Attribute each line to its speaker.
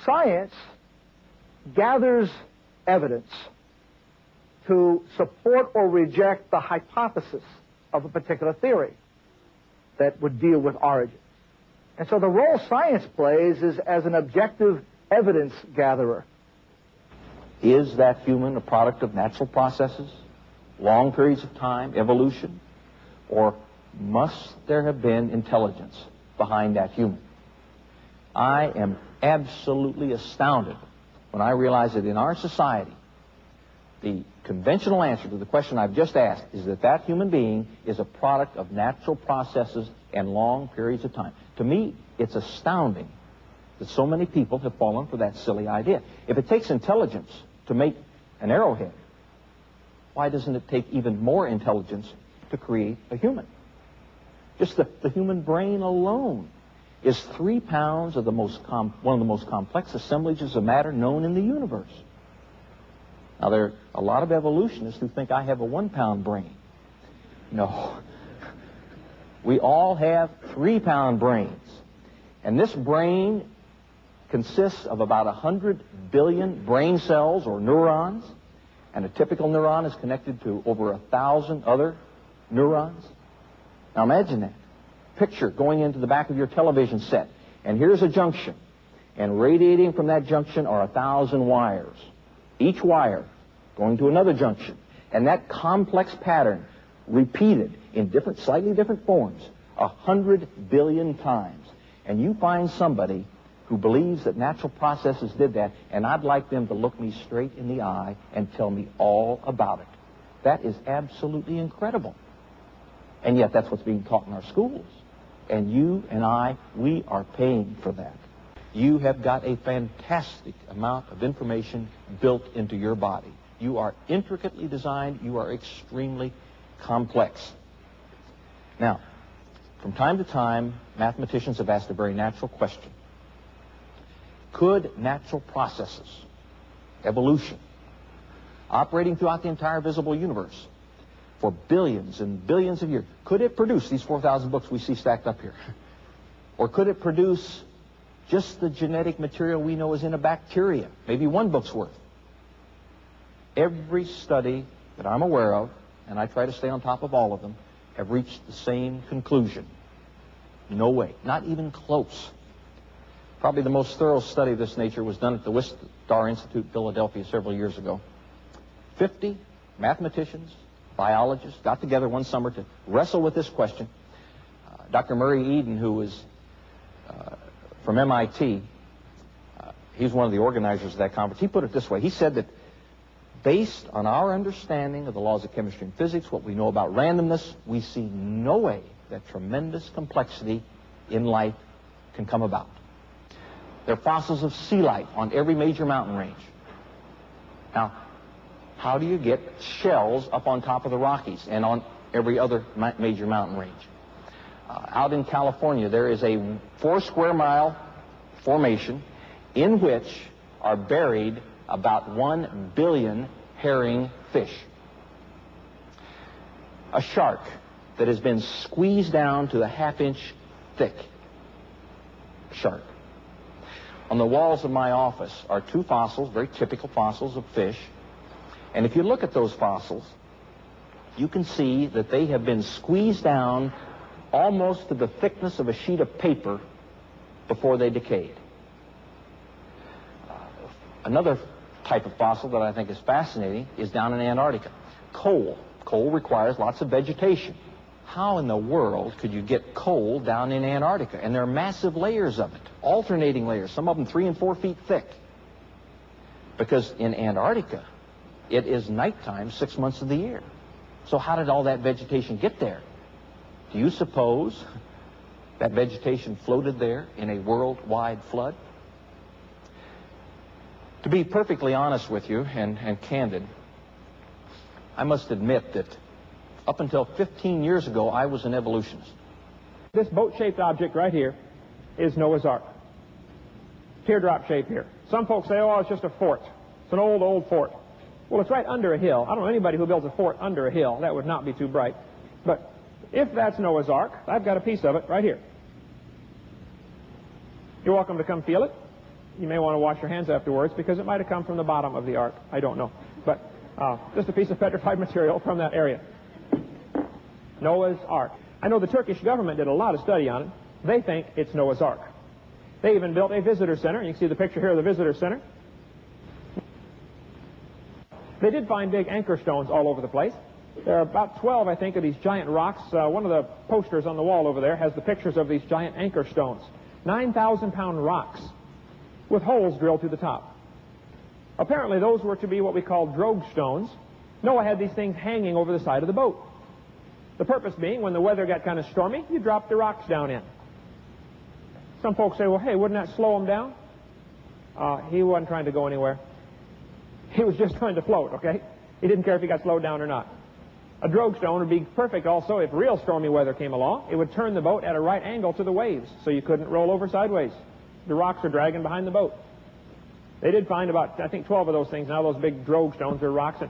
Speaker 1: science gathers evidence to support or reject the hypothesis of a particular theory that would deal with origin. And so the role science plays is as an objective evidence gatherer.
Speaker 2: Is that human a product of natural processes, long periods of time, evolution, or must there have been intelligence behind that human? I am absolutely astounded when I realize that in our society, the conventional answer to the question I've just asked is that that human being is a product of natural processes and long periods of time. To me, it's astounding that so many people have fallen for that silly idea. If it takes intelligence to make an arrowhead, why doesn't it take even more intelligence to create a human? Just the human brain alone is 3 pounds of one of the most complex assemblages of matter known in the universe. Now, there are a lot of evolutionists who think I have a 1-pound brain. No. We all have 3-pound brains. And this brain consists of about 100 billion brain cells or neurons. And a typical neuron is connected to over 1,000 other neurons. Now imagine that. Picture going into the back of your television set. And here's a junction. And radiating from that junction are 1,000 wires. Each wire going to another junction. And that complex pattern repeated in slightly different forms 100 billion times. And you find somebody who believes that natural processes did that, and I'd like them to look me straight in the eye and tell me all about it. That is absolutely incredible. And yet that's what's being taught in our schools. And you and I, we are paying for that. You have got a fantastic amount of information built into your body. You are intricately designed. You are extremely complex. Now, from time to time, mathematicians have asked a very natural question. Could natural processes, evolution, operating throughout the entire visible universe for billions and billions of years, could it produce these 4,000 books we see stacked up here? Or could it produce just the genetic material we know is in a bacteria, maybe 1 book's worth? Every study that I'm aware of, and I try to stay on top of all of them, have reached the same conclusion. No way, not even close. Probably the most thorough study of this nature was done at the Wistar Institute, Philadelphia, several years ago. 50 mathematicians, biologists got together one summer to wrestle with this question. Dr. Murray Eden, who was from MIT, he's one of the organizers of that conference. He put it this way. He said that based on our understanding of the laws of chemistry and physics, what we know about randomness, we see no way that tremendous complexity in life can come about. There are fossils of sea life on every major mountain range. Now, how do you get shells up on top of the Rockies and on every other major mountain range? Out in California, there is a 4-square-mile formation in which are buried about 1 billion herring fish. A shark that has been squeezed down to a half-inch thick shark. On the walls of my office are 2 fossils, very typical fossils of fish. And if you look at those fossils, you can see that they have been squeezed down almost to the thickness of a sheet of paper before they decayed. Another type of fossil that I think is fascinating is down in Antarctica. Coal. Coal requires lots of vegetation. How in the world could you get coal down in Antarctica? And there are massive layers of it, alternating layers, some of them 3 and 4 feet thick. Because in Antarctica, it is nighttime 6 months of the year. So how did all that vegetation get there? Do you suppose that vegetation floated there in a worldwide flood? To be perfectly honest with you and candid, I must admit that up until 15 years ago, I was an evolutionist.
Speaker 3: This boat-shaped object right here is Noah's Ark. Teardrop shape here. Some folks say, oh, it's just a fort. It's an old, old fort. Well, it's right under a hill. I don't know anybody who builds a fort under a hill. That would not be too bright. But if that's Noah's Ark, I've got a piece of it right here. You're welcome to come feel it. You may want to wash your hands afterwards because it might have come from the bottom of the ark. I don't know. But just a piece of petrified material from that area. Noah's Ark. I know the Turkish government did a lot of study on it. They think it's Noah's Ark. They even built a visitor center. You can see the picture here of the visitor center. They did find big anchor stones all over the place. There are about 12, I think, of these giant rocks. One of the posters on the wall over there has the pictures of these giant anchor stones. 9,000-pound rocks with holes drilled through the top. Apparently, those were to be what we call drogue stones. Noah had these things hanging over the side of the boat. The purpose being, when the weather got kind of stormy, you drop the rocks down in. Some folks say, well, hey, wouldn't that slow him down? He wasn't trying to go anywhere. He was just trying to float, okay? He didn't care if he got slowed down or not. A drogue stone would be perfect also if real stormy weather came along. It would turn the boat at a right angle to the waves, so you couldn't roll over sideways. The rocks are dragging behind the boat. They did find about, I think, 12 of those things. Now those big drogue stones are rocks. And